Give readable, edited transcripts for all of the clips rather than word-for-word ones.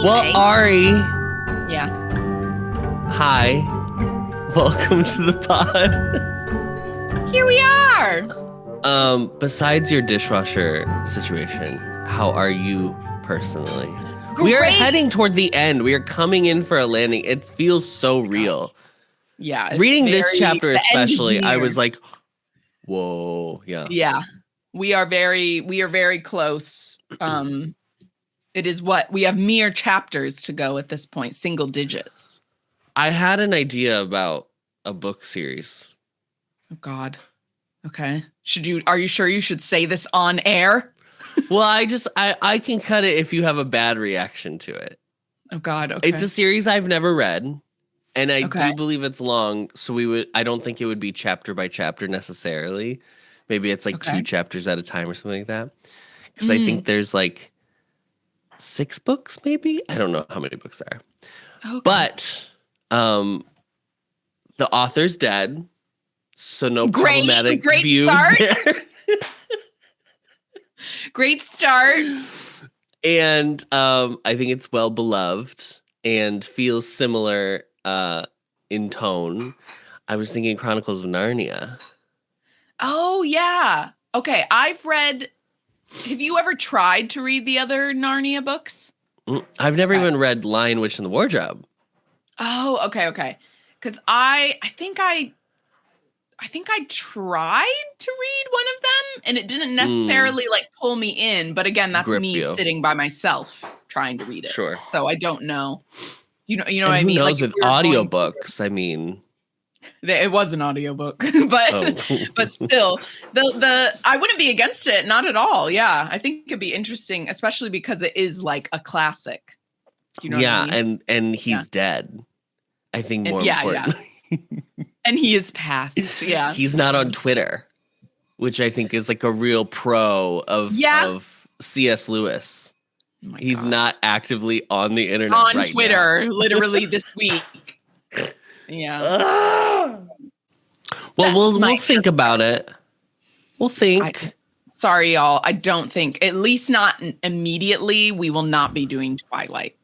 Well, Ari. Yeah. Hi. Welcome to the pod. Here we are. Besides your dishwasher situation, how are you personally? Great. We are heading toward the end. We are coming in for a landing. It feels so real. Yeah. Reading this chapter especially, I was like, whoa, yeah. Yeah. We are very close. It is what we have mere chapters to go at this point, single digits. I had an idea about a book series. Oh God. Okay. Are you sure you should say this on air? Well, I can cut it if you have a bad reaction to it. Oh God. Okay. It's a series I've never read, and I do believe it's long, so I don't think it would be chapter by chapter necessarily. Maybe it's like 2 chapters at a time or something like that. Because I think there's like 6 books, maybe? I don't know how many books there are. Okay. But the author's dead, so no problematic views there. Great start. And I think it's well beloved and feels similar in tone. I was thinking Chronicles of Narnia. Oh, yeah. Okay, have you ever tried to read the other Narnia books? I've never even read Lion, Witch, and the Wardrobe. Oh, okay. Because I think I tried to read one of them, and it didn't necessarily like pull me in. But again, that's me sitting by myself trying to read it. Sure. So I don't know. You know and what I mean? Who knows like with audiobooks? I mean, it was an audiobook, but still, I wouldn't be against it, not at all. Yeah, I think it could be interesting, especially because it is like a classic. Do you know what I mean? and he's dead. I think more importantly. Yeah. And he is passed. Yeah. He's not on Twitter, which I think is like a real pro of C.S. Lewis. Oh he's not actively on the internet on right Twitter, now. literally this week. Yeah. Well, we'll think about it. We'll think. Sorry, y'all. I don't think, at least not immediately, we will not be doing Twilight.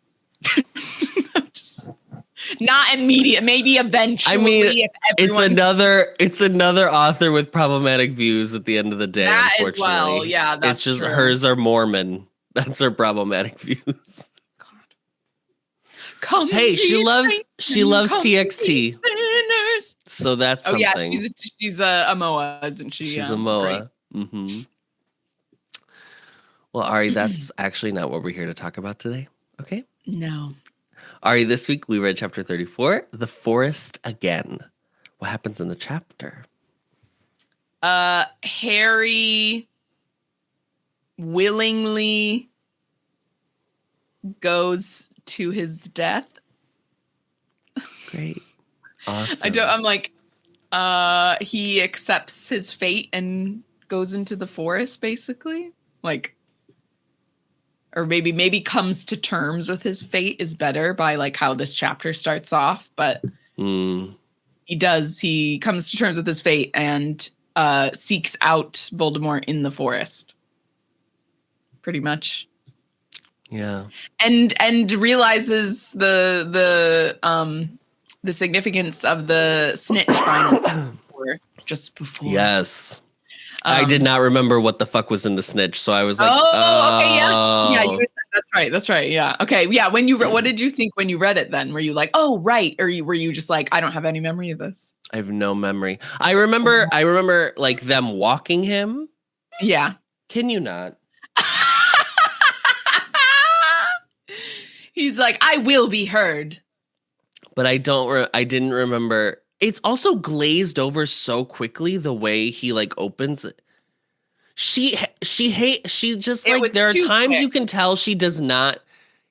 Not immediate, maybe eventually. I mean, it's another author with problematic views at the end of the day. That unfortunately, as well, yeah. That's it's just true. Hers are Mormon. That's her problematic views. God. Hey, she loves TXT. So that's something. Oh yeah, she's a Moa, isn't she? She's a Moa. Mm-hmm. Well, Ari, that's actually not what we're here to talk about today. Okay. No. Ari, this week we read chapter 34, The Forest Again. What happens in the chapter? Harry willingly goes to his death. Great. Awesome. I'm like, he accepts his fate and goes into the forest, basically. Like, or maybe comes to terms with his fate is better by like how this chapter starts off, but he comes to terms with his fate and seeks out Voldemort in the forest. Pretty much. Yeah. And realizes the significance of the snitch finding just before. Yes. I did not remember what the fuck was in the snitch, so I was like, okay, yeah, that's right, yeah, okay, yeah. What did you think when you read it? Then were you like, oh, right, or were you just like, I don't have any memory of this? I have no memory. I remember like them walking him. Yeah. Can you not? He's like, I will be heard. But I didn't remember. It's also glazed over so quickly the way he like opens it. She just like, there are times you can tell she does not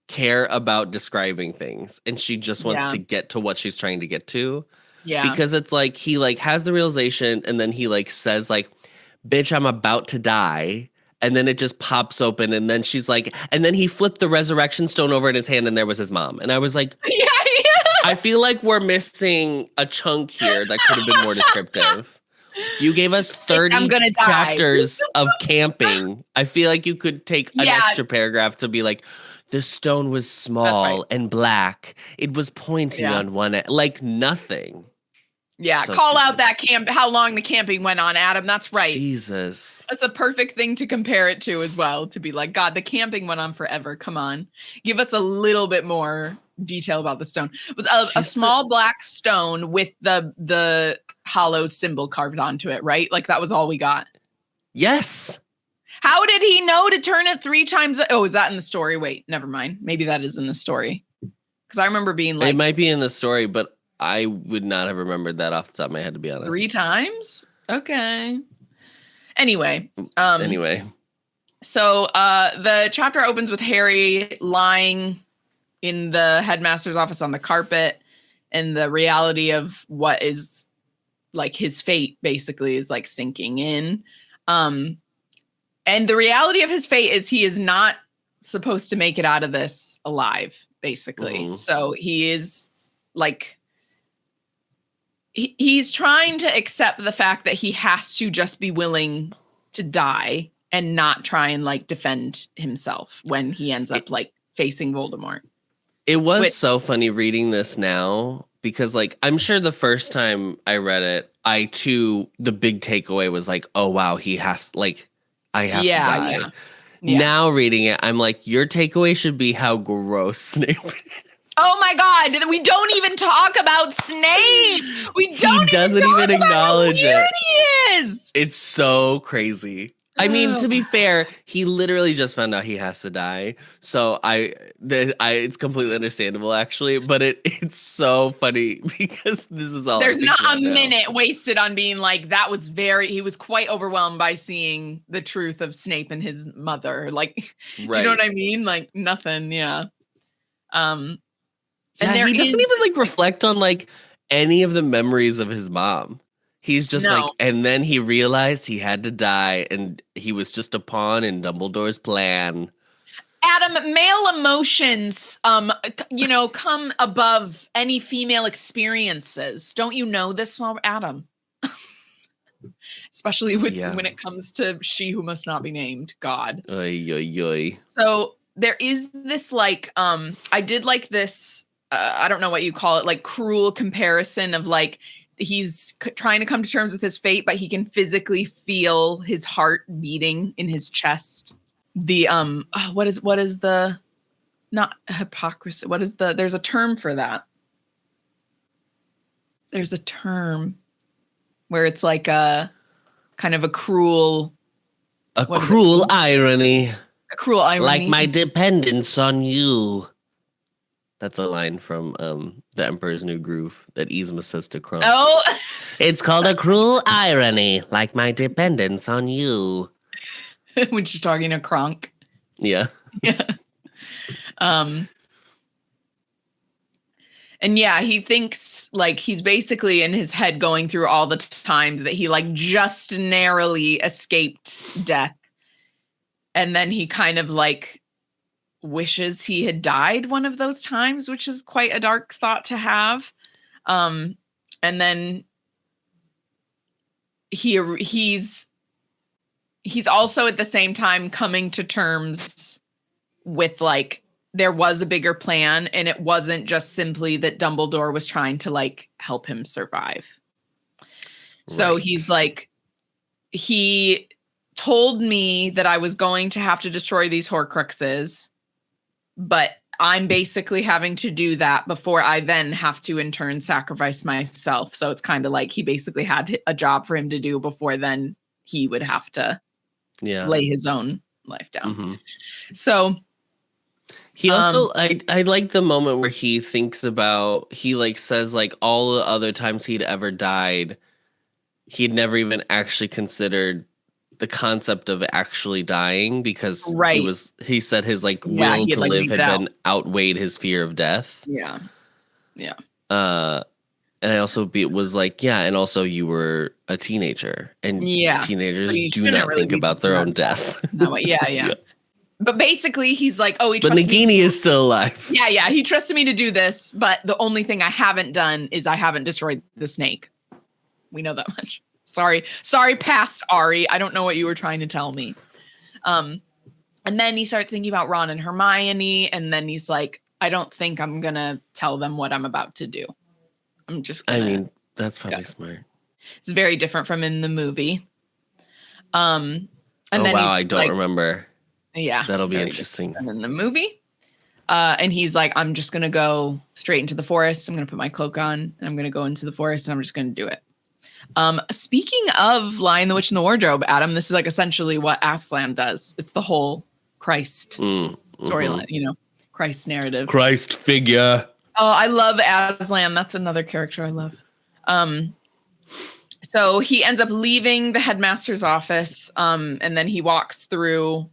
care about describing things and she just wants to get to what she's trying to get to. Yeah. Because it's like he like has the realization and then he like says like, bitch, I'm about to die. And then it just pops open and then she's like, and then he flipped the resurrection stone over in his hand and there was his mom. And I was like, yeah. I feel like we're missing a chunk here that could have been more descriptive. You gave us 30 chapters of camping. I feel like you could take an extra paragraph to be like, The stone was small and black. It was pointy on one end, like nothing. Yeah, so call out that how long the camping went on, Adam. That's right. Jesus. That's a perfect thing to compare it to as well, to be like, God, the camping went on forever. Come on. Give us a little bit more detail about the stone. It was a small black stone with the hollow symbol carved onto it, right? Like that was all we got. Yes. How did he know to turn it 3 times? Oh, is that in the story? Wait, never mind. Maybe that is in the story. Because I remember being like... It might be in the story, but I would not have remembered that off the top of my head, to be honest. 3 times? Okay. Anyway. So the chapter opens with Harry lying in the headmaster's office on the carpet, and the reality of what is like his fate basically is like sinking in. And the reality of his fate is he is not supposed to make it out of this alive, basically. Mm-hmm. So he is like, he's trying to accept the fact that he has to just be willing to die and not try and like defend himself when he ends up like facing Voldemort. It was so funny reading this now because like, I'm sure the first time I read it, the big takeaway was like, oh wow, he has like, I have to die. Yeah. Now reading it, I'm like, your takeaway should be how gross Snape is. Oh my God, we don't even talk about Snape. He doesn't even acknowledge it. He is. It's so crazy. I mean, to be fair, he literally just found out he has to die. So it's completely understandable, actually. But it's so funny because this is all. There's not a minute wasted on being like, he was quite overwhelmed by seeing the truth of Snape and his mother. Like, do you know what I mean? Like nothing. Yeah. And he doesn't even like reflect on like any of the memories of his mom. He's just like, and then he realized he had to die, and he was just a pawn in Dumbledore's plan. Adam, male emotions, come above any female experiences. Don't you know this, Adam? Especially when it comes to she who must not be named, God. Oy, oy, oy. So there is this like, I did like this, I don't know what you call it, like cruel comparison of like, he's trying to come to terms with his fate, but he can physically feel his heart beating in his chest. The what is the, not hypocrisy, there's a term for that. There's a term where it's like a kind of a cruel irony. A cruel irony. Like my dependence on you. That's a line from The Emperor's New Groove that Yzma says to Kronk. Oh! It's called a cruel irony, like my dependence on you. When she's talking to Kronk. Yeah. Yeah. And yeah, he thinks like he's basically in his head going through all the times that he like just narrowly escaped death. And then he kind of like wishes he had died one of those times, which is quite a dark thought to have. And then he's also at the same time coming to terms with like there was a bigger plan, and it wasn't just simply that Dumbledore was trying to like help him survive. Right. So he's like, he told me that I was going to have to destroy these Horcruxes, but I'm basically having to do that before I then have to in turn sacrifice myself. So it's kind of like he basically had a job for him to do before then he would have to lay his own life down. Mm-hmm. So he also, I like the moment where he thinks about, he like says like all the other times he'd ever died, he'd never even actually considered the concept of actually dying because he said his like will to live had been outweighed his fear of death. Yeah. Yeah. And I also was like, yeah, and also you were a teenager, and teenagers do not really think about their own death. No, yeah. But basically he's like, oh, but Nagini is still alive. Yeah. He trusted me to do this, but the only thing I haven't done is I haven't destroyed the snake. We know that much. Sorry, past Ari. I don't know what you were trying to tell me. And then he starts thinking about Ron and Hermione. And then he's like, I don't think I'm going to tell them what I'm about to do. I'm just going to. I mean, that's probably smart. It's very different from in the movie. And then wow, I don't remember. Yeah. That'll be interesting. In the movie. And he's like, I'm just going to go straight into the forest. I'm going to put my cloak on and I'm going to go into the forest and I'm just going to do it. Speaking of Lion, the Witch, and the Wardrobe, Adam, this is like essentially what Aslan does. It's the whole Christ storyline, you know, Christ narrative. Christ figure. Oh, I love Aslan. That's another character I love. So he ends up leaving the headmaster's office, and then he walks through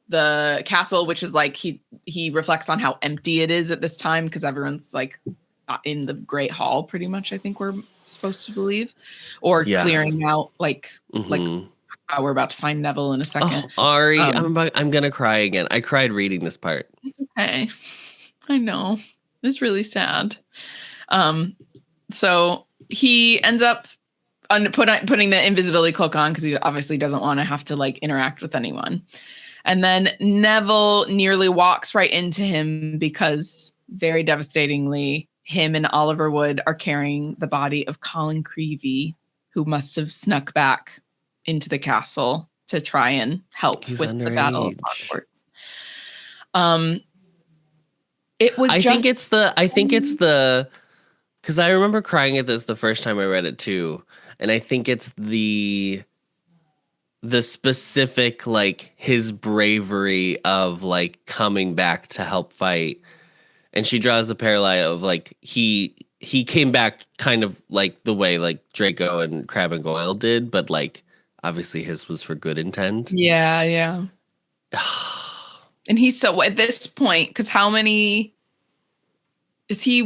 the castle, which is like he reflects on how empty it is at this time because everyone's like in the Great Hall, pretty much. I think we're supposed to believe, or clearing out like how we're about to find Neville in a second. Oh, Ari, I'm gonna cry again. I cried reading this part. It's okay, I know it's really sad. So he ends up putting the invisibility cloak on because he obviously doesn't want to have to like interact with anyone. And then Neville nearly walks right into him because very devastatingly, him and Oliver Wood are carrying the body of Colin Creevey, who must have snuck back into the castle to try and help with underage. The Battle of Hogwarts. It was. I think it's the because I remember crying at this the first time I read it too. And I think it's the specific, like, his bravery of, like, coming back to help fight. And she draws the parallel of, like, he came back kind of like the way, like, Draco and Crabbe and Goyle did. But, like, obviously his was for good intent. Yeah, yeah. And he's so, at this point, because how many... Is he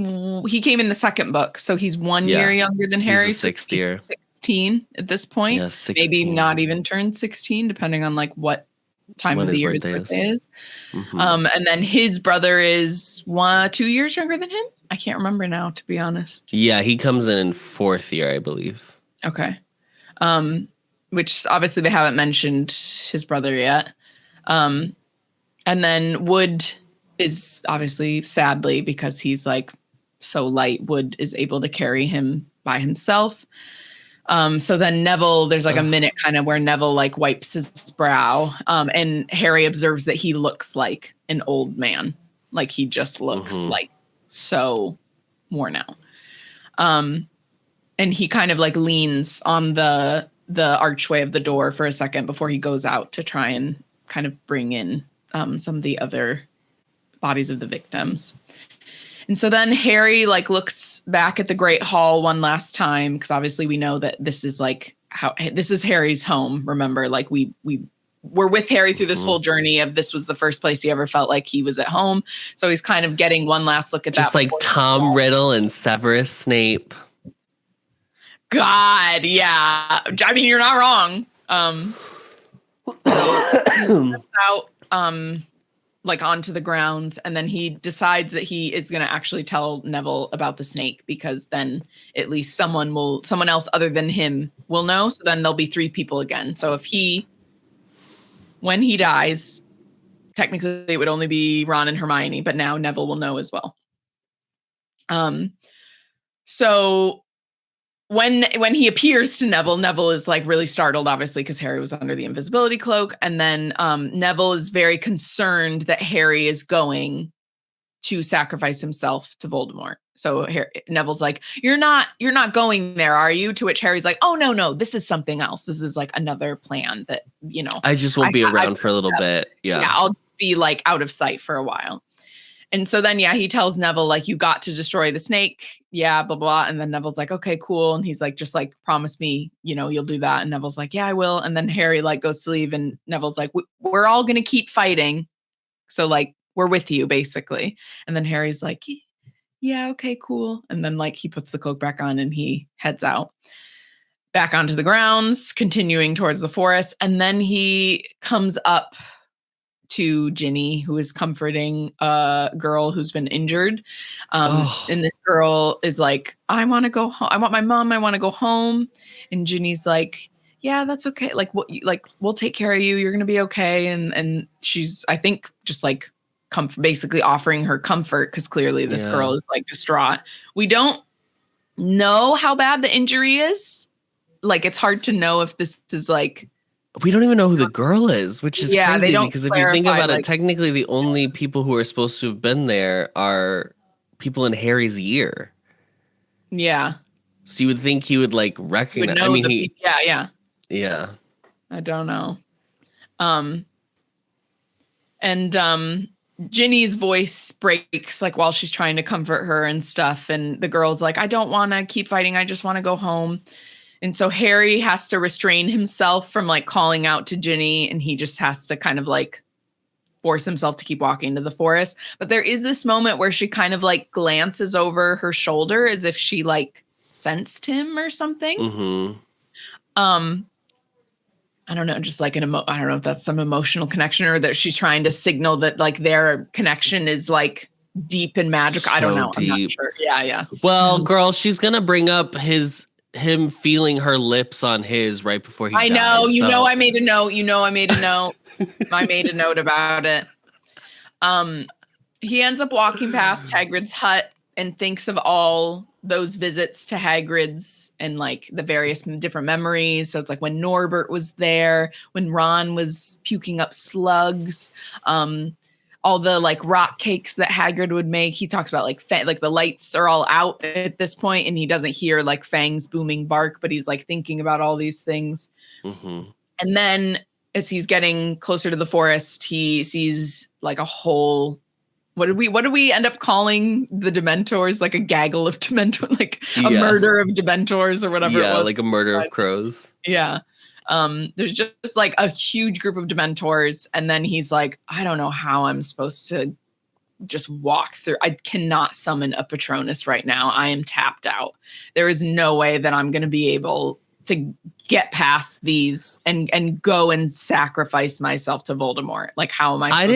came in the second book, so he's 1 year younger than Harry. He's the sixth year. 16 at this point. Yeah, 16. Maybe not even turned 16, depending on like what time of the year his birthday is. And then his brother is 2 years younger than him. I can't remember now, to be honest. Yeah, he comes in fourth year, I believe. Okay. Which obviously they haven't mentioned his brother yet. And then Wood is obviously, sadly, because he's like so light, Wood is able to carry him by himself. So then Neville, there's like a minute kind of where Neville like wipes his brow, and Harry observes that he looks like an old man. Like he just looks like so worn out. And he kind of like leans on the archway of the door for a second before he goes out to try and kind of bring in some of the other bodies of the victims. And so then Harry like looks back at the Great Hall one last time, because obviously we know that this is like this is Harry's home. Remember, like we were with Harry through this whole journey of this was the first place he ever felt like he was at home. So he's kind of getting one last look at just that. Just like Tom Riddle and Severus Snape. God, yeah. I mean, you're not wrong. So out like onto the grounds, and then he decides that he is going to actually tell Neville about the snake, because then at least someone else other than him will know. So then there'll be 3 people again. So when he dies, technically it would only be Ron and Hermione, but now Neville will know as well. So when he appears to Neville is like really startled, obviously, because Harry was under the invisibility cloak. And then Neville is very concerned that Harry is going to sacrifice himself to Voldemort. So Neville's like, you're not going there, are you? To which Harry's like, oh, no, this is something else. This is like another plan that, you know. I just won't be around for a little bit. Yeah, I'll just be like out of sight for a while. And so then, he tells Neville, like, you got to destroy the snake. Yeah, blah, blah. And then Neville's like, okay, cool. And he's like, just like, promise me, you'll do that. And Neville's like, yeah, I will. And then Harry like goes to leave, and Neville's like, we're all going to keep fighting. So like, we're with you, basically. And then Harry's like, yeah, okay, cool. And then like, he puts the cloak back on and he heads out back onto the grounds, continuing towards the forest. And then he comes up to Ginny, who is comforting a girl who's been injured. And this girl is like, I want to go home. I want my mom. I want to go home. And Ginny's like, yeah, that's okay. Like, what, like, we'll take care of you. You're going to be okay. And she's, I think, just like basically offering her comfort, because clearly this girl is like distraught. We don't know how bad the injury is. Like, it's hard to know if this is like, we don't even know who the girl is, which is crazy, because if you think about it, technically the only people who are supposed to have been there are people in Harry's year. Yeah. So you would think he would like recognize. I mean, yeah. I don't know. And Ginny's voice breaks like while she's trying to comfort her and stuff, and the girl's like, I don't want to keep fighting. I just want to go home. And so Harry has to restrain himself from like calling out to Ginny, and he just has to kind of like force himself to keep walking to the forest. But there is this moment where she kind of like glances over her shoulder as if she like sensed him or something. Mm-hmm. I don't know, just like I don't know if that's some emotional connection, or that she's trying to signal that like their connection is like deep and magical. I don't know. Deep. I'm not sure. Yeah. Well, girl, she's gonna bring up him feeling her lips on his right before he dies. I know. You know, I made a note. I made a note about it. He ends up walking past Hagrid's hut and thinks of all those visits to Hagrid's and like the various different memories. So it's like when Norbert was there, when Ron was puking up slugs, all the like rock cakes that Hagrid would make. He talks about like the lights are all out at this point, and he doesn't hear like Fang's booming bark, but he's like thinking about all these things. Mm-hmm. And then as he's getting closer to the forest, he sees like a whole, what did we end up calling the Dementors? Like a gaggle of Dementors, like a murder of Dementors or whatever. Yeah, like a murder of crows. Yeah. There's just like a huge group of Dementors, and then he's like, I don't know how I'm supposed to just walk through. I cannot summon a Patronus right now. I am tapped out. There is no way that I'm going to be able to get past these and go and sacrifice myself to Voldemort. Like, how am I? I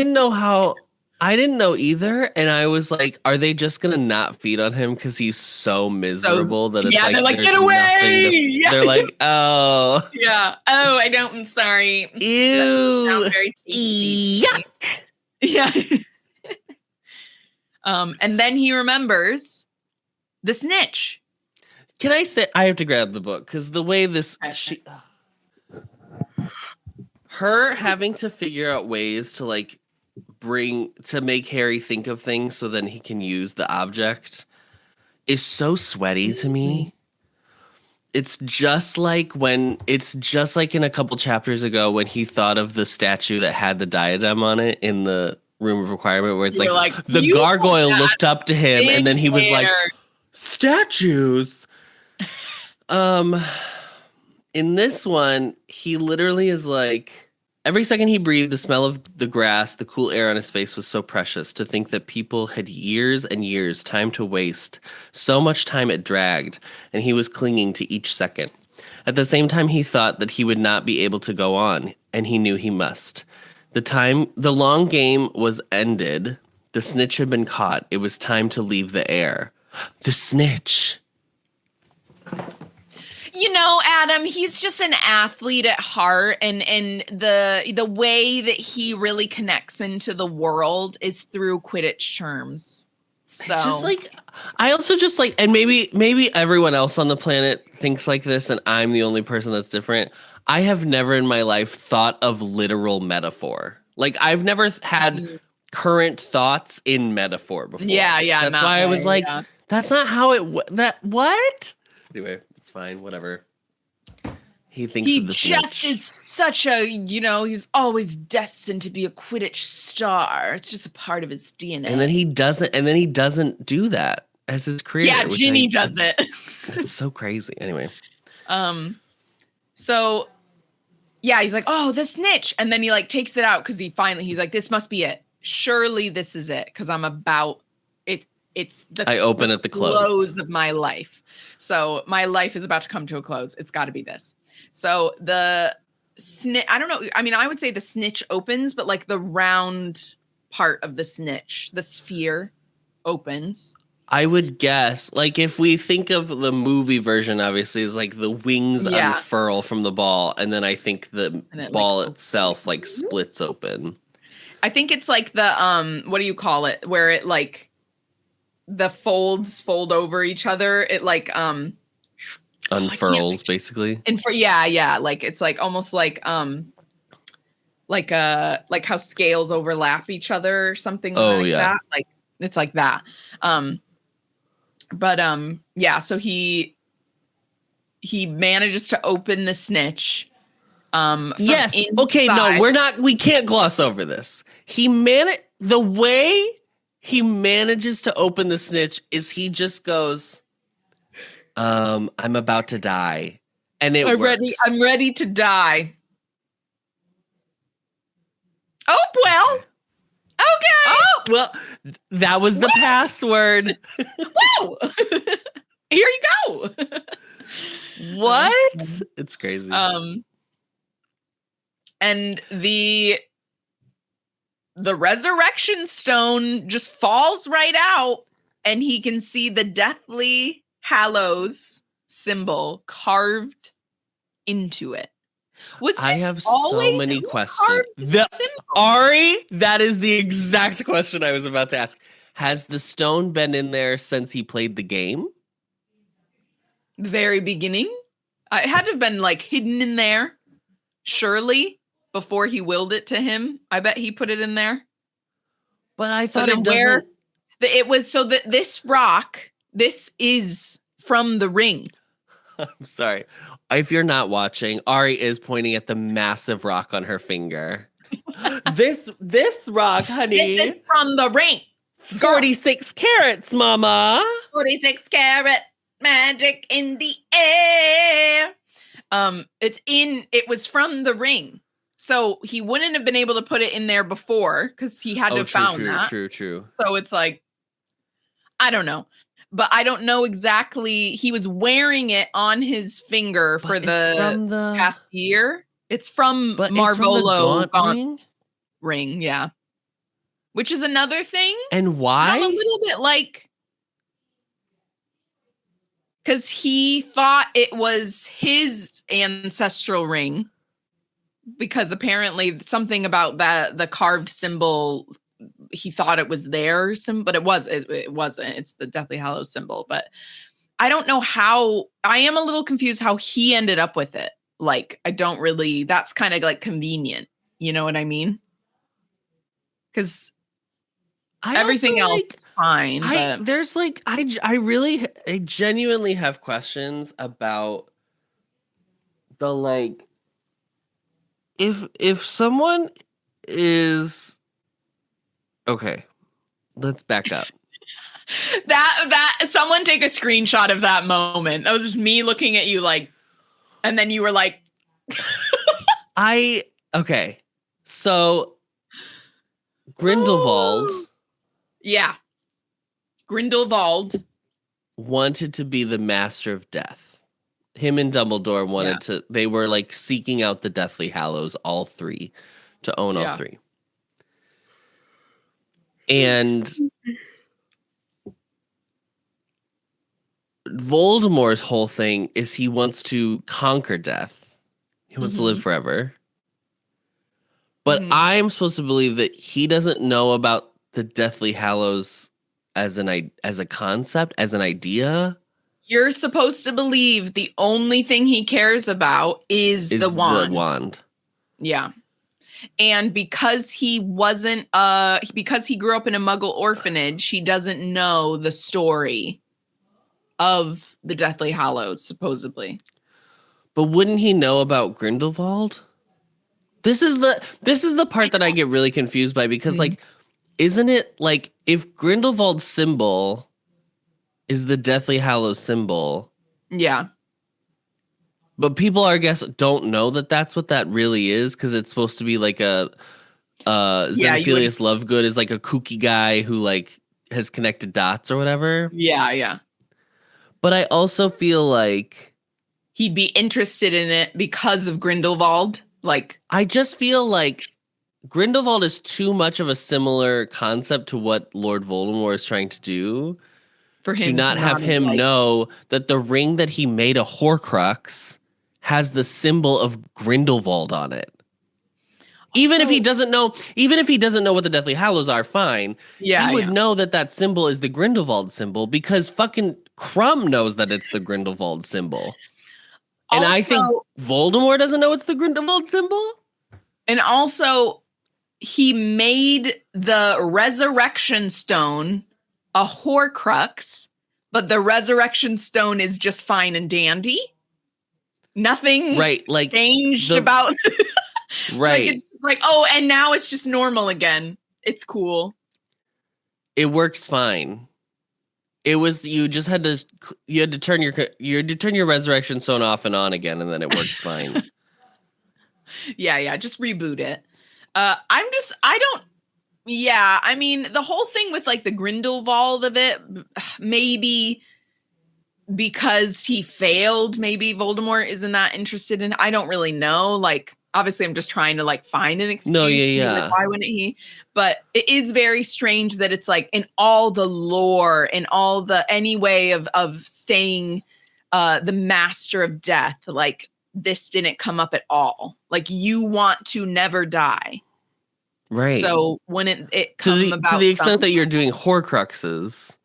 didn't know either, and I was like, are they just gonna not feed on him because he's so miserable that it's like, they're like, get away! They're like, oh. Yeah. Oh, I'm sorry. Ew. Very tasty. Yuck. Yeah. And then he remembers the snitch. Can I say, I have to grab the book, because the way her having to figure out ways to like make Harry think of things so then he can use the object is so sweaty to me. It's just like in a couple chapters ago when he thought of the statue that had the diadem on it in the room of requirement, where it's like the gargoyle looked up to him and then he was like, statues. In this one, he literally is like, every second he breathed, the smell of the grass, the cool air on his face was so precious. To think that people had years and years time to waste, so much time it dragged, and he was clinging to each second. At the same time, he thought that he would not be able to go on, and he knew he must. The long game was ended. The snitch had been caught. It was time to leave the air. The snitch. You know, Adam, he's just an athlete at heart, and the way that he really connects into the world is through Quidditch terms. So it's just like, I also just like, and maybe everyone else on the planet thinks like this, and I'm the only person that's different. I have never in my life thought of literal metaphor. Like, I've never had current thoughts in metaphor before. Yeah. That's why I was like, that's not how what? Anyway. Fine, whatever. He thinks he of the just snitch. Is such a, he's always destined to be a Quidditch star. It's just a part of his DNA. And then he doesn't do that as his career. Yeah, Ginny does it. It's so crazy. Anyway. So yeah, he's like, oh, the snitch. And then he like takes it out because he's like, this must be it. Surely this is it, because I'm about it. It's I open at the close of my life. So my life is about to come to a close. It's got to be this. So the snitch, I don't know. I mean, I would say the snitch opens, but like the round part of the snitch, the sphere opens. I would guess, like, if we think of the movie version, obviously, is like the wings unfurl from the ball, and then I think the ball itself like splits open. I think it's like the what do you call it? Where it like the folds fold over each other. It like unfurls basically. And yeah, like it's like almost like how scales overlap each other or something that. Like it's like that. Yeah, so he manages to open the snitch. Yes. Inside. Okay, no, we can't gloss over this. The way he manages to open the snitch is he just goes, I'm about to die. And I'm ready to die. Oh, well. Okay. Oh, well, that was the password. Whoa. Here you go. What? It's crazy. And the resurrection stone just falls right out, and he can see the Deathly Hallows symbol carved into it. I have so many questions. Ari, that is the exact question I was about to ask. Has the stone been in there since he played the game? The very beginning? It had to have been like hidden in there, surely, before he willed it to him. I bet he put it in there. But I thought it was so that this rock, this is from the ring. I'm sorry. If you're not watching, Ari is pointing at the massive rock on her finger. This rock, honey. This is from the ring. 46 carats, mama. 46 carat magic in the air. It was from the ring. So he wouldn't have been able to put it in there before because he had to have found that. True. So it's like, I don't know. But I don't know exactly. He was wearing it on his finger for the past year. It's from Marvolo Gaunt's ring, yeah. Which is another thing. And why? I'm a little bit like, because he thought it was his ancestral ring. Because apparently something about the carved symbol, he thought it was their symbol, but it wasn't. It's the Deathly Hallows symbol. But I don't know how. I am a little confused how he ended up with it. Like, I don't really. That's kind of like convenient. You know what I mean? Because everything else is fine. There's like I genuinely have questions about the like. If someone is okay, let's back up. that someone take a screenshot of that moment. That was just me looking at you like, and then you were like, okay. So Grindelwald, yeah, Grindelwald wanted to be the Master of Death. Him and Dumbledore wanted to. They were like seeking out the Deathly Hallows, all three, to own all three. And Voldemort's whole thing is he wants to conquer death. He wants to live forever. But I'm supposed to believe that he doesn't know about the Deathly Hallows as a concept, as an idea. You're supposed to believe the only thing he cares about is the wand. The wand. Yeah. And because he wasn't because he grew up in a Muggle orphanage, he doesn't know the story of the Deathly Hallows, supposedly. But wouldn't he know about Grindelwald? This is the part that I get really confused by, because like, isn't it like if Grindelwald's symbol is the Deathly Hallows symbol? Yeah. But people, I guess, don't know that that's what that really is, because it's supposed to be like a Xenophilius Lovegood is like a kooky guy who like has connected dots or whatever. Yeah. But I also feel like he'd be interested in it because of Grindelwald. Like, I just feel like Grindelwald is too much of a similar concept to what Lord Voldemort is trying to do. For him to not have him know that the ring that he made a Horcrux has the symbol of Grindelwald on it. Even if he doesn't know what the Deathly Hallows are, fine. Yeah, he would know that symbol is the Grindelwald symbol because fucking Crumb knows that it's the Grindelwald symbol. And I think Voldemort doesn't know it's the Grindelwald symbol. And also, he made the Resurrection Stone a Horcrux, but the Resurrection Stone is just fine and dandy. Nothing changed about. Right. It's like, oh, and now it's just normal again. It's cool. It works fine. It was you had to turn your Resurrection Stone off and on again, and then it works fine. Yeah, just reboot it. I mean, the whole thing with like the Grindelwald of it, maybe because he failed, maybe Voldemort isn't that interested in. I don't really know. Like, obviously, I'm just trying to like find an excuse. Like, why wouldn't he? But it is very strange that it's like in all the lore, in all the any way of staying the master of death, like this didn't come up at all. Like, you want to never die. Right. So wouldn't it come about to the extent that you're doing Horcruxes?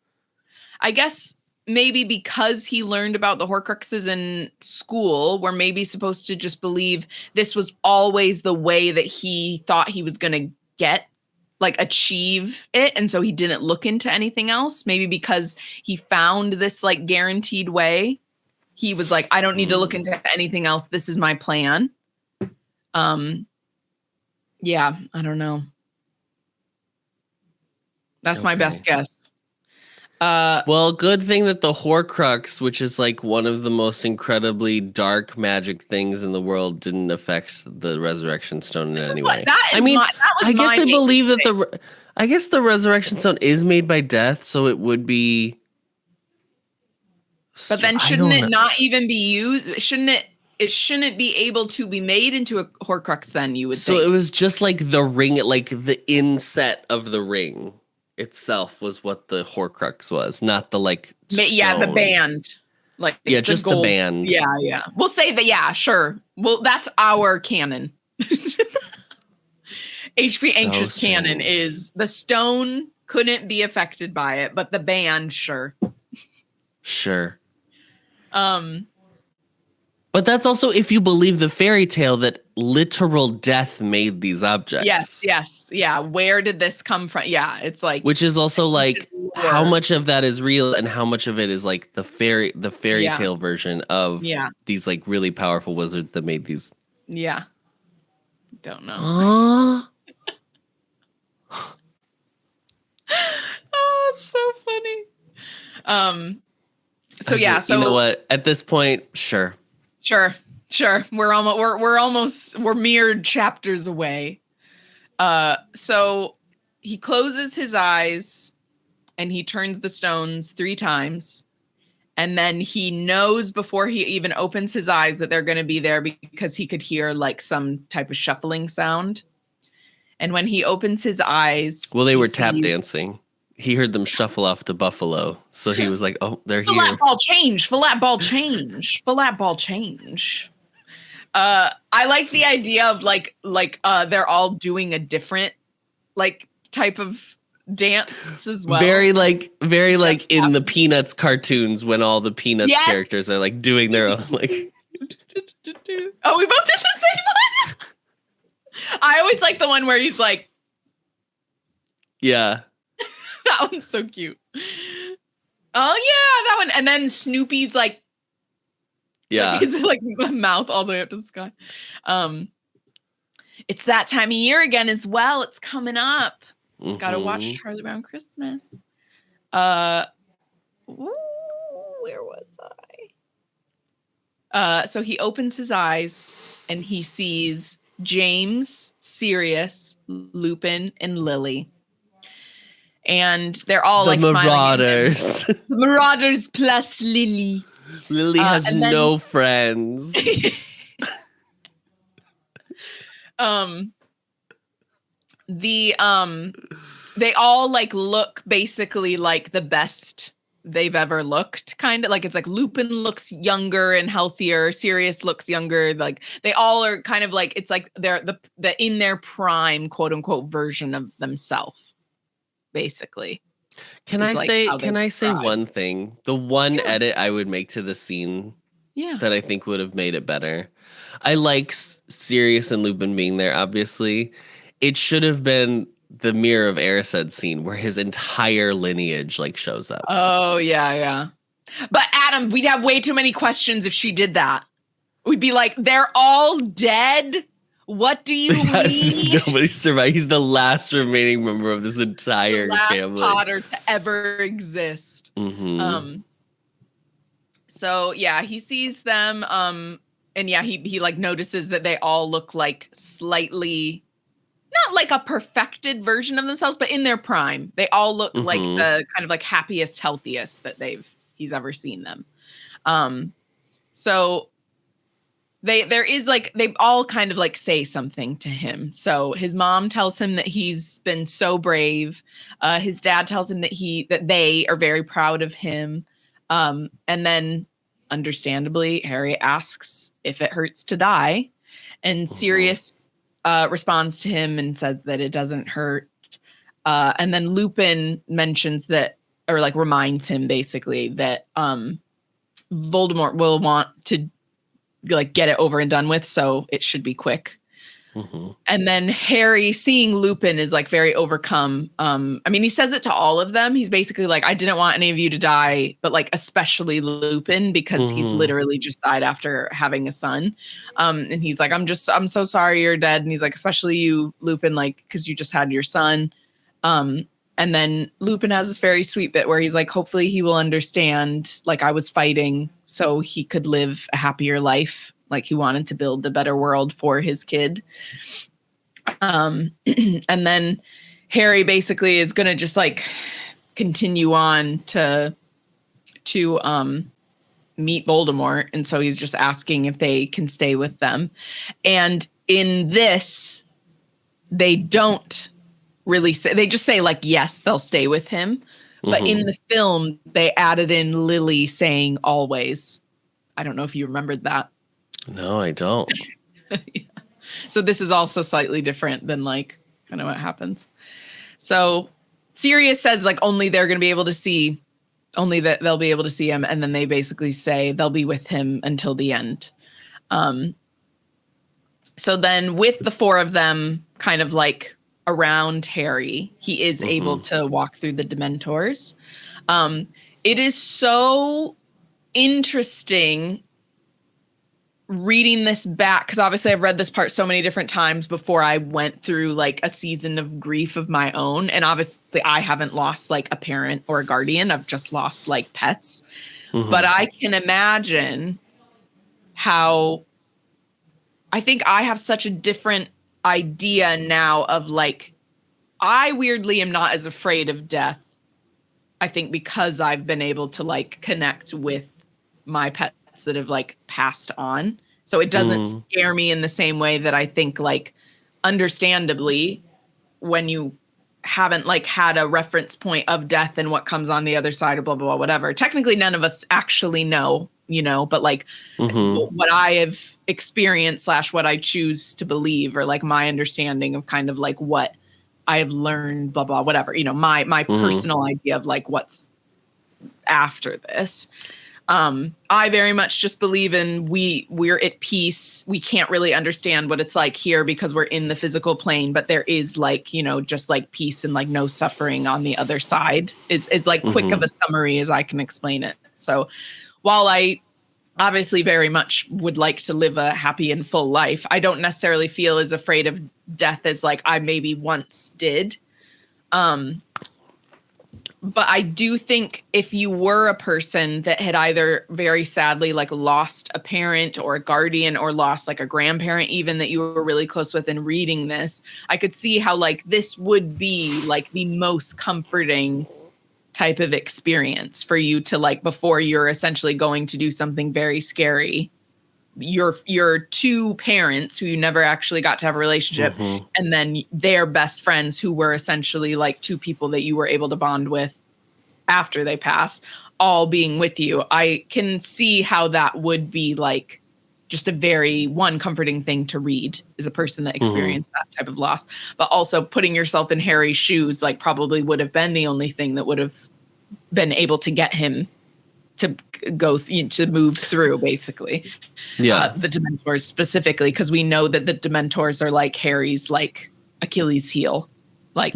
I guess maybe because he learned about the Horcruxes in school, we're maybe supposed to just believe this was always the way that he thought he was going to achieve it. And so he didn't look into anything else. Maybe because he found this like guaranteed way. He was like, I don't need to look into anything else. This is my plan. Yeah, I don't know. That's my best guess. Well, good thing that the Horcrux, which is like one of the most incredibly dark magic things in the world, didn't affect the Resurrection Stone in any way. I guess the Resurrection Stone is made by death, so it would be. But then shouldn't it not even be used? Shouldn't it? It shouldn't be able to be made into a Horcrux then, you would think. So it was just like the ring, like the inset of the ring itself was what the Horcrux was, not the like stone. Yeah, the band. Like just the band. Yeah. We'll say that, yeah, sure. Well, that's our canon. HP Anxious canon is the stone couldn't be affected by it, but the band, sure. Sure. But that's also if you believe the fairy tale that literal death made these objects. Yes. Yeah. Where did this come from? Yeah, it's like, which is also like how much of that is real and how much of it is like the fairy tale version of these like really powerful wizards that made these. Yeah. Don't know. Oh, it's so funny. So yeah, so you know what? At this point, sure. We're mere chapters away. So he closes his eyes and he turns the stones 3 times. And then he knows before he even opens his eyes that they're going to be there because he could hear like some type of shuffling sound. And when he opens his eyes, well, they were tap dancing. He heard them shuffle off to Buffalo. So he was like, oh, they're here. Flat ball change. I like the idea of like they're all doing a different like type of dance as well. Very like in the Peanuts cartoons when all the Peanuts characters are like doing their own like. Oh, we both did the same one. I always like the one where he's like, yeah. That one's so cute. Oh yeah, that one. And then Snoopy's like, yeah, he's like mouth all the way up to the sky. It's that time of year again as well. It's coming up. Mm-hmm. Gotta watch Charlie Brown Christmas. Where was I? So he opens his eyes and he sees James, Sirius, Lupin, and Lily. And they're all like Marauders. Smiling. The Marauders plus Lily. Lily has no friends. They all like look basically like the best they've ever looked, kind of. Like, it's like Lupin looks younger and healthier, Sirius looks younger, like they all are kind of like, it's like they're the in their prime, quote unquote, version of themselves, basically. Can I say one thing? The one edit I would make to the scene that I think would have made it better. I like Sirius and Lupin being there, obviously. It should have been the Mirror of Erised scene where his entire lineage like shows up. Oh, yeah. But Adam, we'd have way too many questions if she did that. We'd be like, they're all dead? What do you mean? Nobody survived. He's the last remaining member of this entire family. Potter to ever exist. Mm-hmm. So yeah, he sees them. And yeah, he like notices that they all look like slightly, not like a perfected version of themselves, but in their prime. They all look like the kind of like happiest, healthiest that he's ever seen them. So they all kind of like say something to him. So his mom tells him that he's been so brave. His dad tells him that they are very proud of him. And then understandably, Harry asks if it hurts to die. And Sirius responds to him and says that it doesn't hurt. And then Lupin mentions that, or like reminds him basically that Voldemort will want to like get it over and done with, so it should be quick. And then Harry, seeing Lupin, is like very overcome. I mean, he says it to all of them. He's basically like, I didn't want any of you to die, but like especially Lupin, because he's literally just died after having a son. And he's like, I'm so sorry you're dead. And he's like, especially you, Lupin, like, because you just had your son. And then Lupin has this very sweet bit where he's like, hopefully he will understand, like, I was fighting so he could live a happier life. Like, he wanted to build a better world for his kid. And then Harry basically is going to just like continue on to meet Voldemort. And so he's just asking if they can stay with them. And in this, they don't really say, they just say like, yes, they'll stay with him. But in the film, they added in Lily saying always. I don't know if you remembered that. No, I don't. Yeah. So this is also slightly different than like kind of what happens. So Sirius says like only they're going to be able to see, only that they'll be able to see him. And then they basically say they'll be with him until the end. So then with the four of them kind of like around Harry, he is able to walk through the Dementors. It is so interesting reading this back, because obviously I've read this part so many different times before I went through like a season of grief of my own. And obviously I haven't lost like a parent or a guardian. I've just lost like pets. But I can imagine how I think I have such a different idea now of like, I weirdly am not as afraid of death. I think because I've been able to like connect with my pets that have like passed on. So it doesn't scare me in the same way that I think like understandably when you haven't like had a reference point of death and what comes on the other side of blah, blah, blah, whatever. Technically none of us actually know, you know, but like what I have experienced / what I choose to believe, or like my understanding of kind of like what I have learned, blah, blah, whatever, you know, my personal idea of like what's after this. I very much just believe in we're at peace. We can't really understand what it's like here because we're in the physical plane, but there is like, you know, just like peace and like no suffering on the other side is like quick of a summary as I can explain it. So while I obviously very much would like to live a happy and full life, I don't necessarily feel as afraid of death as like I maybe once did. But I do think if you were a person that had either very sadly like lost a parent or a guardian or lost like a grandparent even that you were really close with and reading this, I could see how like this would be like the most comforting type of experience for you to like before you're essentially going to do something very scary. Your two parents who you never actually got to have a relationship and then their best friends who were essentially like two people that you were able to bond with after they pass, all being with you. I can see how that would be like just a very comforting thing to read as a person that experienced that type of loss, but also putting yourself in Harry's shoes, like probably would have been the only thing that would have been able to get him to go to move through, basically. The Dementors specifically, because we know that the Dementors are like Harry's like Achilles heel, like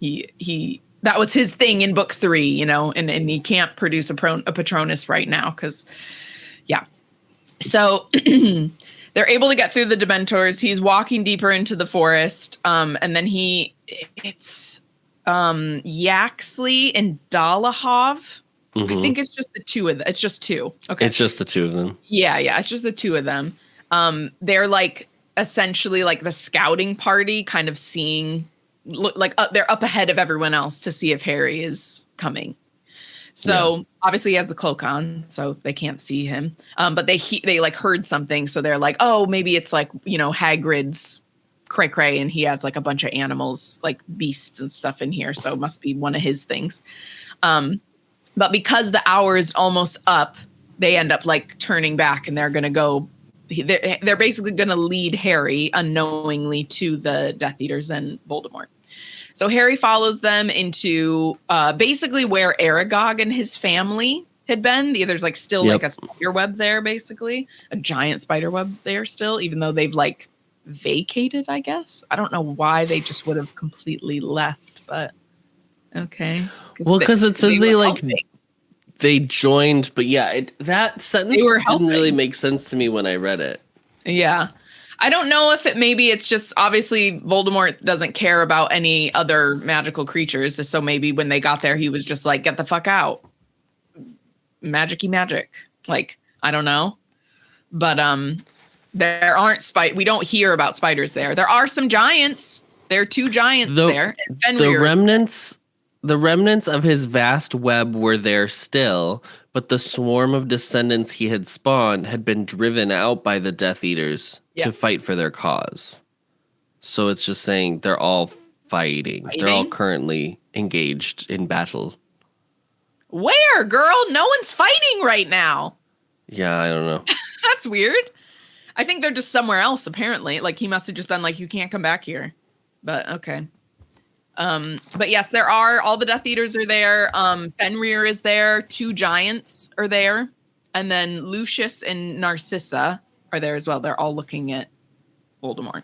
he that was his thing in book 3, you know, and he can't produce a Patronus right now because so they're able to get through the Dementors. He's walking deeper into the forest, and then it's Yaxley and Dolohov. I think it's just the two of them. It's just two. Okay. It's just the two of them. Yeah. It's just the two of them. They're like essentially like the scouting party, kind of seeing, they're up ahead of everyone else to see if Harry is coming. So obviously he has the cloak on, so they can't see him. But they like heard something, so they're like, oh, maybe it's like, you know, Hagrid's cray, and he has like a bunch of animals, like beasts and stuff in here, so it must be one of his things. But because the hour is almost up, they end up like turning back, and they're going to go. They're basically going to lead Harry unknowingly to the Death Eaters and Voldemort. So Harry follows them into basically where Aragog and his family had been. There's like still like a spider web there, basically a giant spider web there still, even though they've like vacated, I guess. I don't know why they just would have completely left, but okay. Well, because it says they joined, but that sentence didn't really make sense to me when I read it. Yeah. I don't know if maybe it's just obviously Voldemort doesn't care about any other magical creatures. So maybe when they got there, he was just like, get the fuck out. Magic-y magic. Like, I don't know. But there aren't we don't hear about spiders there. There are some giants. There are 2 giants there. And the remnants of his vast web were there still, but the swarm of descendants he had spawned had been driven out by the Death Eaters to fight for their cause. So it's just saying they're all fighting. They're all currently engaged in battle. Where, girl? No one's fighting right now. Yeah, I don't know. That's weird. I think they're just somewhere else, apparently. Like, he must have just been like, you can't come back here. But, okay. But yes, there are, all the Death Eaters are there. Fenrir is there. 2 giants are there. And then Lucius and Narcissa are there as well. They're all looking at Voldemort.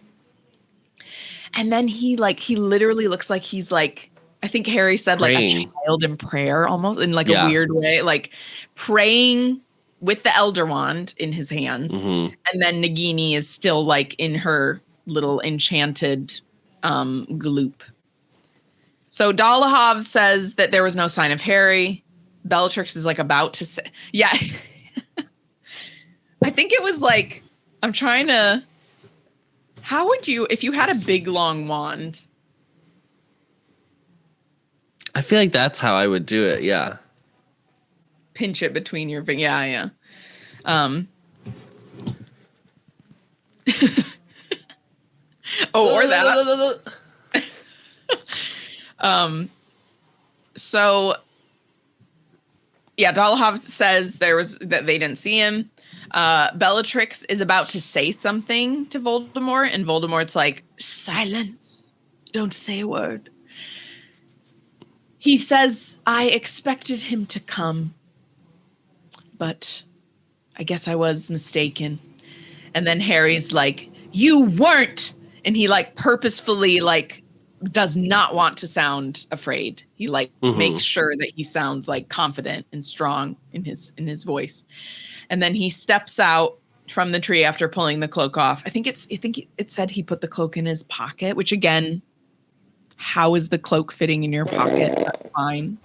And then he literally looks like he's like, I think Harry said praying. Like a child in prayer, almost in like a weird way, like praying with the Elder Wand in his hands. And then Nagini is still like in her little enchanted gloop. So Dolohov says that there was no sign of Harry. Bellatrix is like about to say, I think it was like, I'm trying to, how would you, if you had a big long wand? I feel like that's how I would do it. Yeah. Pinch it between your fingers. Yeah. Or that. So Dolohov says that they didn't see him. Bellatrix is about to say something to Voldemort, and Voldemort's like, silence. Don't say a word. He says, I expected him to come, but I guess I was mistaken. And then Harry's like, you weren't. And he like purposefully like does not want to sound afraid. He like makes sure that he sounds like confident and strong in his voice. And then he steps out from the tree after pulling the cloak off. I think it said he put the cloak in his pocket, which again, how is the cloak fitting in your pocket? That's fine.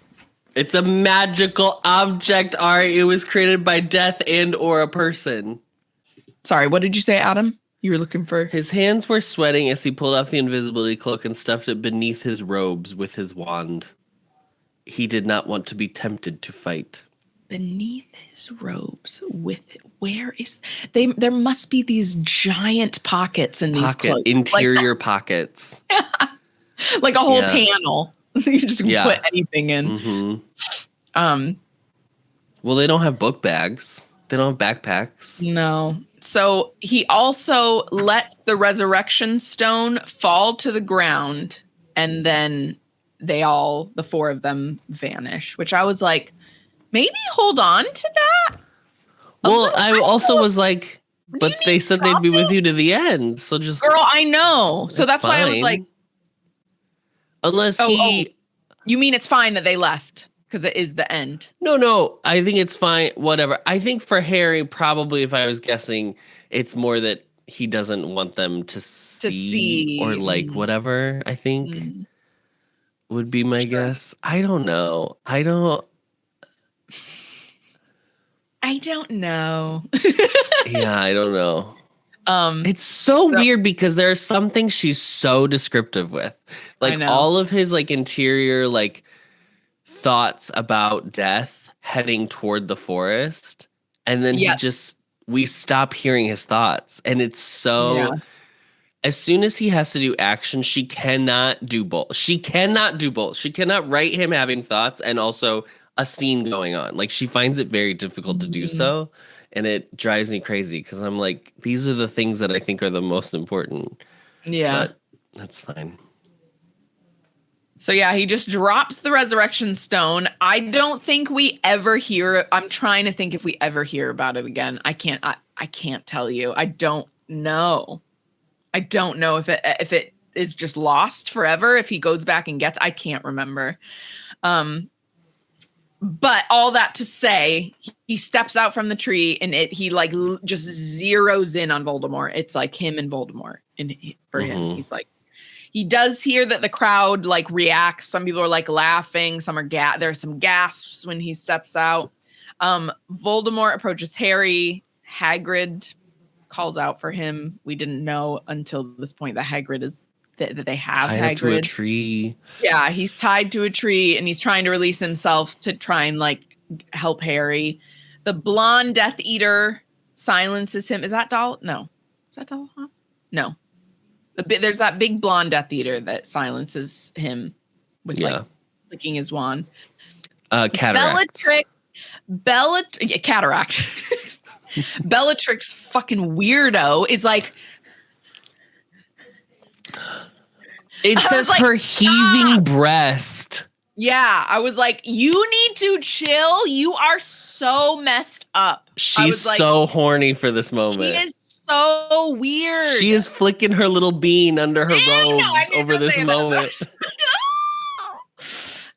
It's a magical object, Ari. It was created by death and or a person. Sorry, what did you say, Adam? You were looking for? His hands were sweating as he pulled off the invisibility cloak and stuffed it beneath his robes with his wand. He did not want to be tempted to fight. Beneath his robes there must be these giant pockets in these clothes. Interior pockets. Like a whole panel. You just put anything in. Mm-hmm. Well, they don't have book bags. They don't have backpacks. No. So he also lets the resurrection stone fall to the ground, and then the four of them vanish, which I was like, maybe hold on to that. Well, I also was like, but they said they'd be with you to the end. So just. Girl, I know. So that's why I was like. Unless you mean it's fine that they left because it is the end? No. I think it's fine. Whatever. I think for Harry, probably if I was guessing, it's more that he doesn't want them to see. Or like whatever. I think would be my guess. I don't know. I don't know. Yeah, I don't know. It's so weird because there are some things she's so descriptive with. Like all of his like interior like thoughts about death heading toward the forest. And then we stop hearing his thoughts. And it's so as soon as he has to do action, she cannot do both. She cannot write him having thoughts and also a scene going on. Like she finds it very difficult to do so. And it drives me crazy because I'm like, these are the things that I think are the most important. Yeah. But that's fine. So yeah, he just drops the resurrection stone. I don't think we ever hear. I'm trying to think if we ever hear about it again. I can't tell you. I don't know. I don't know if it is just lost forever. If he goes back and gets, I can't remember. But all that to say, he steps out from the tree and he like just zeroes in on Voldemort. It's like him and Voldemort. And for him, he's like, he does hear that the crowd like reacts. Some people are like laughing. Some are there's some gasps when he steps out. Voldemort approaches Harry. Hagrid calls out for him. We didn't know until this point that Hagrid is that they have tied Hagrid to a tree. Yeah, he's tied to a tree and he's trying to release himself to try and like help Harry. The blonde Death Eater silences him. Is that Doll? No. Is that Doll? Huh? No. There's that big blonde Death Eater that silences him with like clicking his wand. Cataract. Cataract. Bellatrix fucking weirdo is like. It says like, her heaving breast. Yeah, I was like, you need to chill. You are so messed up. She's like, so horny for this moment. She is so weird. She is flicking her little bean under her robes over this moment.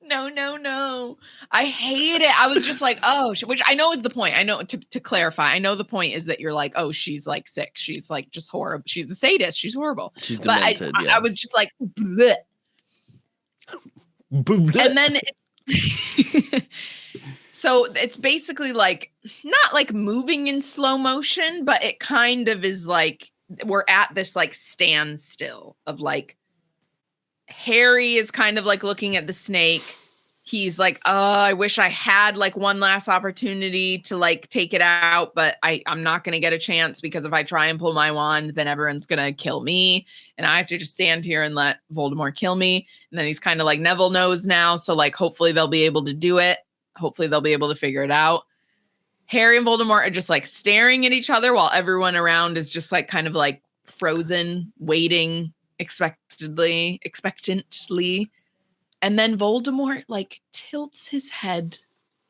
No. I hate it. I was just like, oh, which I know is the point. I know to clarify, I know the point is that you're like, oh, she's like sick. She's like just horrible. She's a sadist. She's horrible. She's demented. I was just like, bleh. And then so it's basically like not like moving in slow motion, but it kind of is like we're at this like standstill of like Harry is kind of like looking at the snake. He's like, oh, I wish I had like one last opportunity to like take it out, but I'm not going to get a chance because if I try and pull my wand, then everyone's going to kill me. And I have to just stand here and let Voldemort kill me. And then he's kind of like Neville knows now. So like, hopefully they'll be able to do it. Hopefully they'll be able to figure it out. Harry and Voldemort are just like staring at each other while everyone around is just like kind of like frozen, waiting, expectantly. And then Voldemort like tilts his head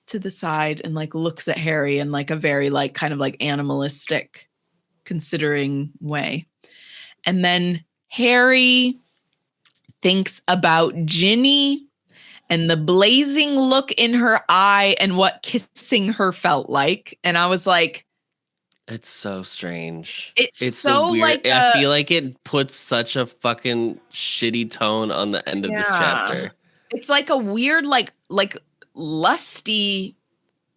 to the side and like looks at Harry in like a very like kind of like animalistic considering way. And then Harry thinks about Ginny and the blazing look in her eye and what kissing her felt like. And I was like, it's so strange. It's so weird. Like I feel like it puts such a fucking shitty tone on the end of this chapter. It's like a weird, like lusty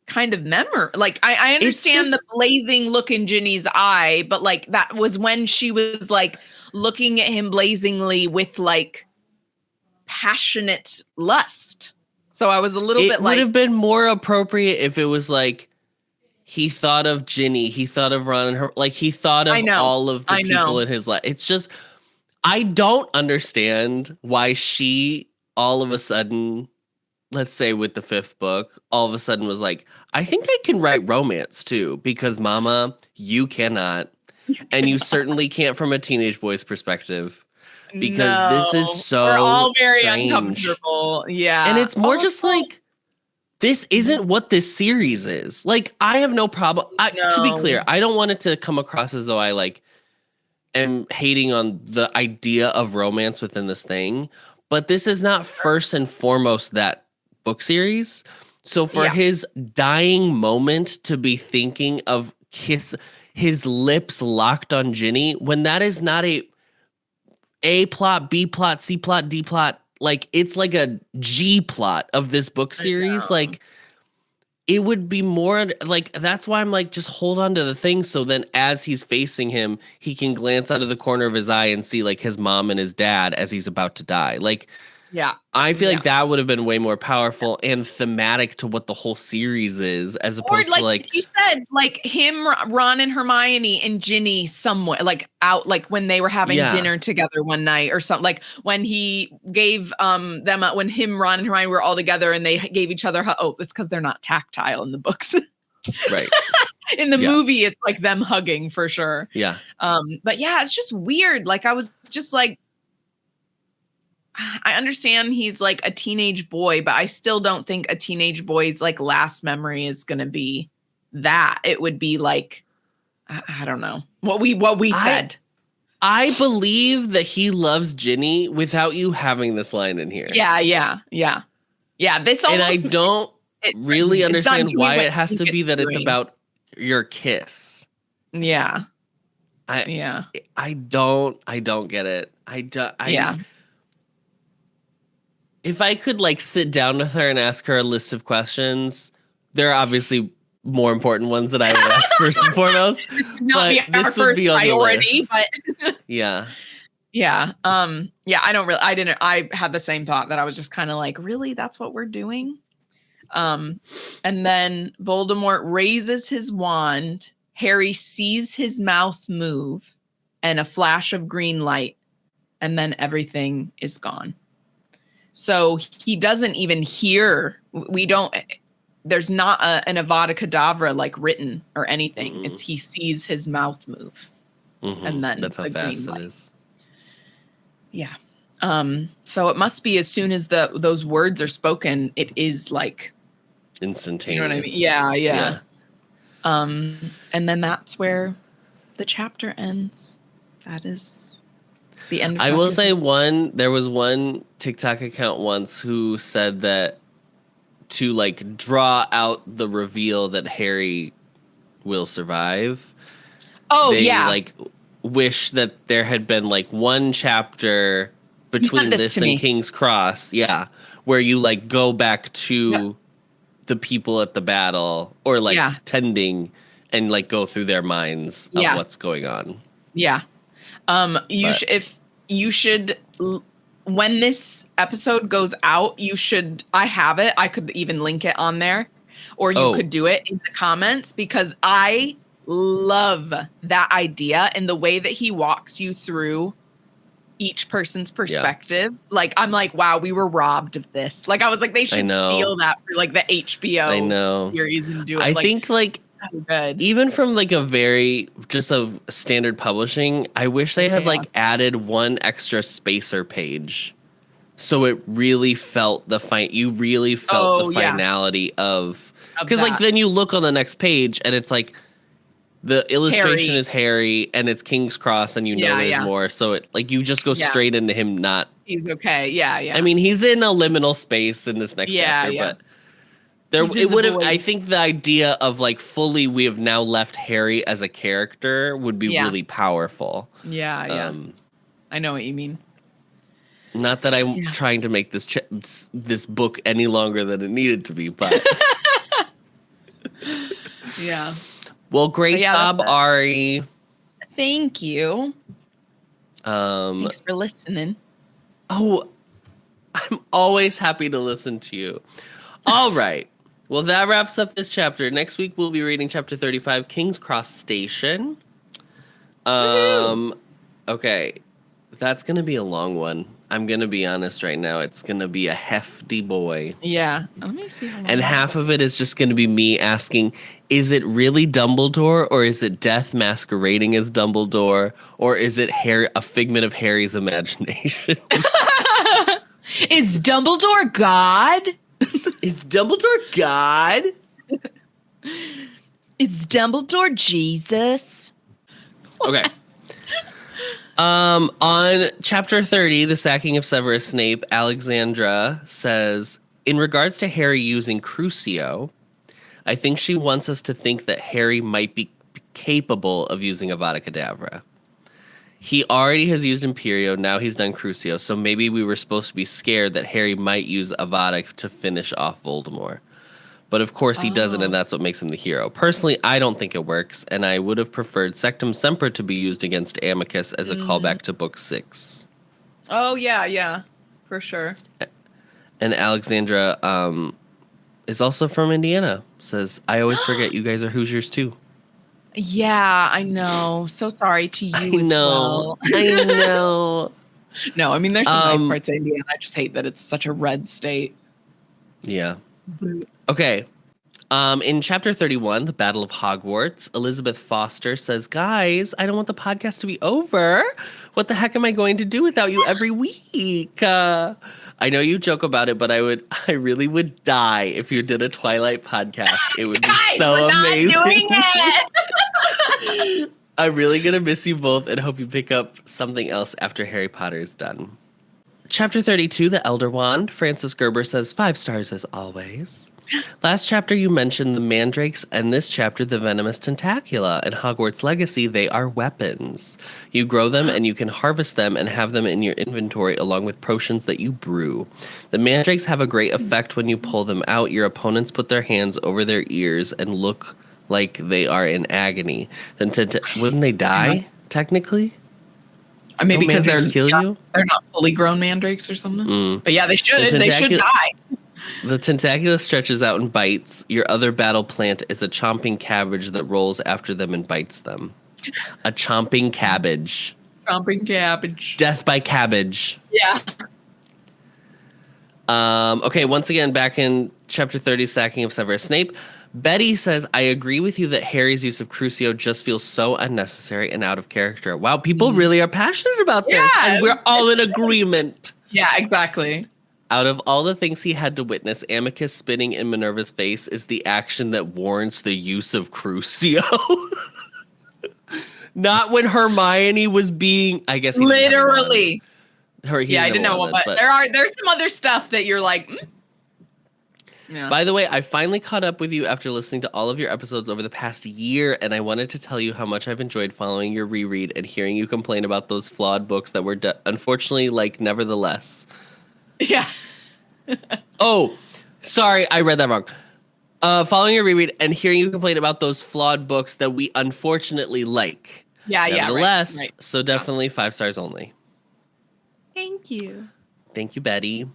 kind of memory. Like I understand the blazing look in Ginny's eye, but like that was when she was like looking at him blazingly with like passionate lust. So I was a little bit like, it would have been more appropriate if it was like he thought of Ginny, he thought of Ron and her, like he thought of all of the people in his life. It's just, I don't understand why she all of a sudden, let's say with the 5th book, all of a sudden was like, I think I can write romance too, because Mama, you cannot. And you certainly can't from a teenage boy's perspective. Because this is so we're all very strange. Uncomfortable. Yeah. And it's more also, just like, this isn't what this series is. Like, I have no problem. To be clear, I don't want it to come across as though I like am hating on the idea of romance within this thing. But this is not first and foremost that book series. So for his dying moment to be thinking of his lips locked on Ginny, when that is not a plot, B plot, C plot, D plot, like it's like a G plot of this book series. Like it would be more like, that's why I'm like, just hold on to the thing. So then as he's facing him, he can glance out of the corner of his eye and see like his mom and his dad as he's about to die. Like, I feel like that would have been way more powerful and thematic to what the whole series is, as opposed to like you said, like him, Ron and Hermione and Ginny somewhere like out, like when they were having dinner together one night or something, like when he gave them when him, Ron and Hermione were all together and they gave each other it's because they're not tactile in the books. Right. In the movie, it's like them hugging for sure. Yeah. But yeah, it's just weird. Like I was just like, I understand he's like a teenage boy, but I still don't think a teenage boy's like last memory is going to be that. It would be like, I don't know what we said. I believe that he loves Ginny without you having this line in here. Yeah. This almost, and I don't really understand why it has to be that it's about your kiss. Yeah. I don't get it. If I could like sit down with her and ask her a list of questions, there are obviously more important ones that I would ask first and foremost. Not be our first priority, but yeah. I had the same thought that I was just kind of like, really, that's what we're doing. And then Voldemort raises his wand. Harry sees his mouth move and a flash of green light, and then everything is gone. So he doesn't even hear. There's not an Avada Kedavra like written or anything. Mm-hmm. It's he sees his mouth move, and then that's how fast it is. Yeah. So it must be as soon as those words are spoken, it is like instantaneous. You know what I mean? Yeah. And then that's where the chapter ends. That is the end. I will say there was one TikTok account once who said that to like draw out the reveal that Harry will survive. They like wish that there had been like one chapter between this and King's Cross. Yeah. Where you like go back to the people at the battle or like tending and like go through their minds of what's going on. Yeah. You should, when this episode goes out, I have it. I could even link it on there, or you could do it in the comments, because I love that idea and the way that he walks you through each person's perspective. Like, I'm like, wow, we were robbed of this. Like, I was like, they should steal that for like the HBO series and do it. I think like, so good. Even from like a standard publishing, I wish they had like added one extra spacer page, so it really felt you really felt the finality of, because like then you look on the next page and it's like the illustration is Harry and it's King's Cross and there's more, so it like you just go straight into him not. He's okay. Yeah. I mean, he's in a liminal space in this next chapter, but. It would have. I think the idea of like fully, we have now left Harry as a character would be really powerful. Yeah. I know what you mean. Not that I'm trying to make this book any longer than it needed to be, but yeah. Well, great job, Ari. Thank you. Thanks for listening. Oh, I'm always happy to listen to you. All right. Well, that wraps up this chapter. Next week, we'll be reading chapter 35, King's Cross Station. Okay. That's going to be a long one. I'm going to be honest right now. It's going to be a hefty boy. Yeah. Let me see how long. And half of it is just going to be me asking, is it really Dumbledore, or is it Death masquerading as Dumbledore, or is it Harry, a figment of Harry's imagination? Is Dumbledore God? Is Dumbledore God? Is Dumbledore Jesus? Okay. On chapter 30, the sacking of Severus Snape, Alexandra says, in regards to Harry using Crucio, I think she wants us to think that Harry might be capable of using Avada Kedavra. He already has used Imperio, now he's done Crucio, so maybe we were supposed to be scared that Harry might use Avada to finish off Voldemort. But of course he doesn't, and that's what makes him the hero. Personally, I don't think it works, and I would have preferred Sectum Semper to be used against Amicus as a callback to Book 6. Oh, yeah, for sure. And Alexandra is also from Indiana. Says, I always forget you guys are Hoosiers too. Yeah, I know. So sorry to you as well. I know. No, I mean, there's some nice parts of Indiana. I just hate that it's such a red state. Yeah. Okay. In chapter 31, the Battle of Hogwarts, Elizabeth Foster says, guys, I don't want the podcast to be over. What the heck am I going to do without you every week? I know you joke about it, but I really would die if you did a Twilight podcast. It would be so amazing. Not doing it. I'm really going to miss you both and hope you pick up something else after Harry Potter is done. Chapter 32, The Elder Wand. Francis Gerber says, 5 stars as always. Last chapter you mentioned the mandrakes, and this chapter the venomous tentacula. In Hogwarts Legacy, they are weapons. You grow them and you can harvest them and have them in your inventory along with potions that you brew. The mandrakes have a great effect when you pull them out. Your opponents put their hands over their ears and look like they are in agony. Then wouldn't they die, technically? I mean, because they're not fully grown mandrakes or something. But yeah, they should. They should die. The tentacula stretches out and bites. Your other battle plant is a chomping cabbage that rolls after them and bites them. A chomping cabbage. Chomping cabbage. Death by cabbage. Yeah. Okay, once again, back in chapter 30, Sacking of Severus Snape, Betty says, I agree with you that Harry's use of Crucio just feels so unnecessary and out of character. Wow, people really are passionate about this. And we're all in agreement. Yeah, exactly. Out of all the things he had to witness, Amicus spitting in Minerva's face is the action that warrants the use of Crucio. Not when Hermione was being, I guess, literally. I didn't know what, but there's some other stuff that you're like. Yeah. By the way, I finally caught up with you after listening to all of your episodes over the past year, and I wanted to tell you how much I've enjoyed following your reread and hearing you complain about those flawed books that were unfortunately nevertheless. Yeah. Oh, sorry, I read that wrong. Following your reread and hearing you complain about those flawed books that we unfortunately like. Yeah, nevertheless, right. So definitely 5 stars only. Thank you. Thank you, Betty.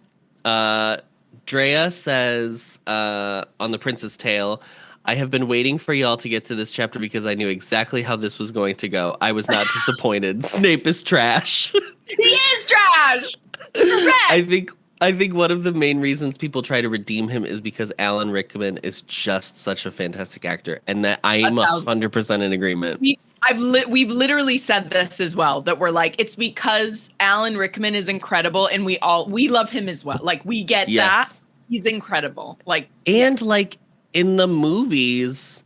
Drea says on The Prince's Tale, I have been waiting for y'all to get to this chapter because I knew exactly how this was going to go. I was not disappointed. Snape is trash. He is trash. Correct. I think one of the main reasons people try to redeem him is because Alan Rickman is just such a fantastic actor, and that I am 100% in agreement. We've literally said this as well, that we're like, it's because Alan Rickman is incredible, and we love him as well. Like, we get that he's incredible. In the movies,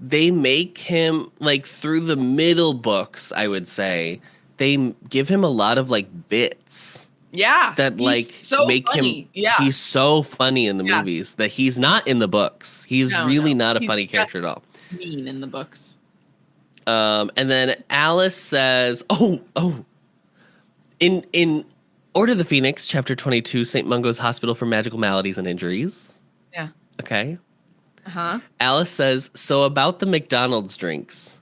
they make him through the middle books. I would say they give him a lot of bits. Yeah, that so make funny. him. Yeah, he's so funny in the movies that he's not in the books. He's really not a funny character at all. Mean in the books. And then Alice says, in Order of the Phoenix, chapter 22, St. Mungo's Hospital for Magical Maladies and Injuries. Yeah. Okay. Uh-huh. Alice says, so about the McDonald's drinks.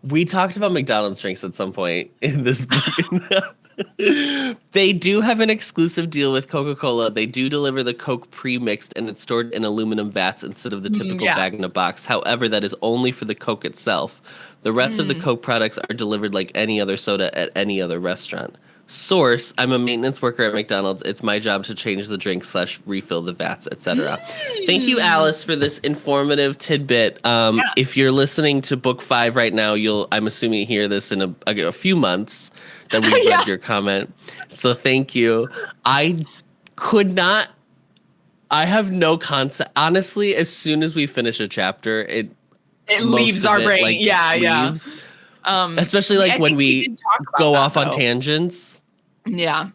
We talked about McDonald's drinks at some point in this book. They do have an exclusive deal with Coca-Cola. They do deliver the Coke pre-mixed, and it's stored in aluminum vats instead of the typical bag in a box. However, that is only for the Coke itself. The rest of the Coke products are delivered like any other soda at any other restaurant. Source, I'm a maintenance worker at McDonald's. It's my job to change the drinks / refill the vats, etc. Thank you, Alice, for this informative tidbit. If you're listening to book 5 right now, I'm assuming hear this in a few months that we read your comment. So thank you. I have no concept. Honestly, as soon as we finish a chapter, it leaves our brain. Leaves. Especially like when we go off on tangents. Yeah.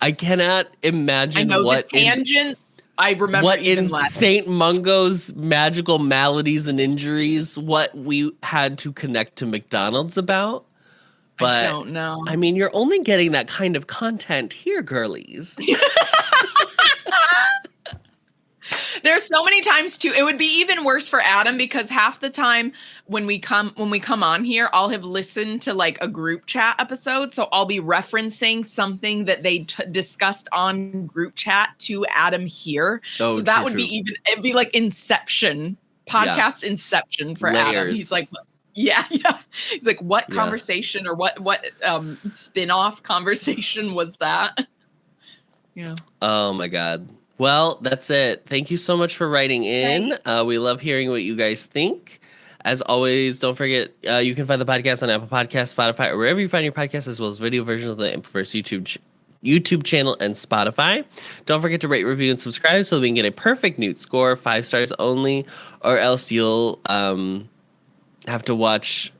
I cannot imagine what tangents. I remember what in St. Mungo's magical maladies and injuries, what we had to connect to McDonald's about. But I don't know. I mean, you're only getting that kind of content here, girlies. There's so many times too. It would be even worse for Adam because half the time when we come on here, I'll have listened to like a group chat episode, so I'll be referencing something that they discussed on group chat to Adam here. So that would be it'd be like Inception, podcast Inception for Layers. Adam. He's like, yeah. He's like, what conversation or what spin-off conversation was that? Yeah. Oh my God. Well, that's it. Thank you so much for writing in. We love hearing what you guys think. As always, don't forget, you can find the podcast on Apple Podcasts, Spotify, or wherever you find your podcasts, as well as video versions of the Ampliverse YouTube channel and Spotify. Don't forget to rate, review, and subscribe so we can get a perfect Newt score, 5 stars only, or else you'll have to watch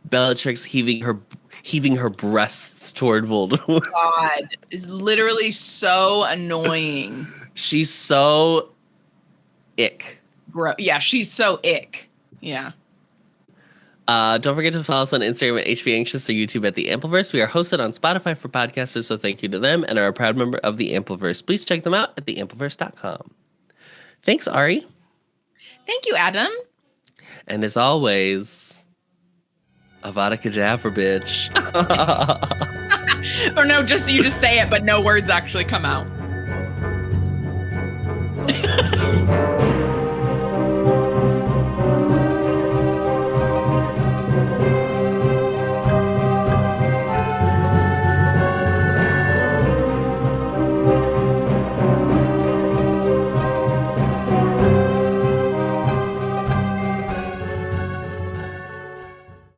Bellatrix heaving her breasts toward Voldemort. God, is literally so annoying. She's so ick. Bro, yeah, she's so ick. Yeah. Don't forget to follow us on Instagram at HVAnxious or YouTube at The Ampliverse. We are hosted on Spotify for podcasters, so thank you to them and are a proud member of The Ampliverse. Please check them out at theampliverse.com. Thanks, Ari. Thank you, Adam. And as always... Avada Kedavra, bitch. Or no, you just say it, but no words actually come out.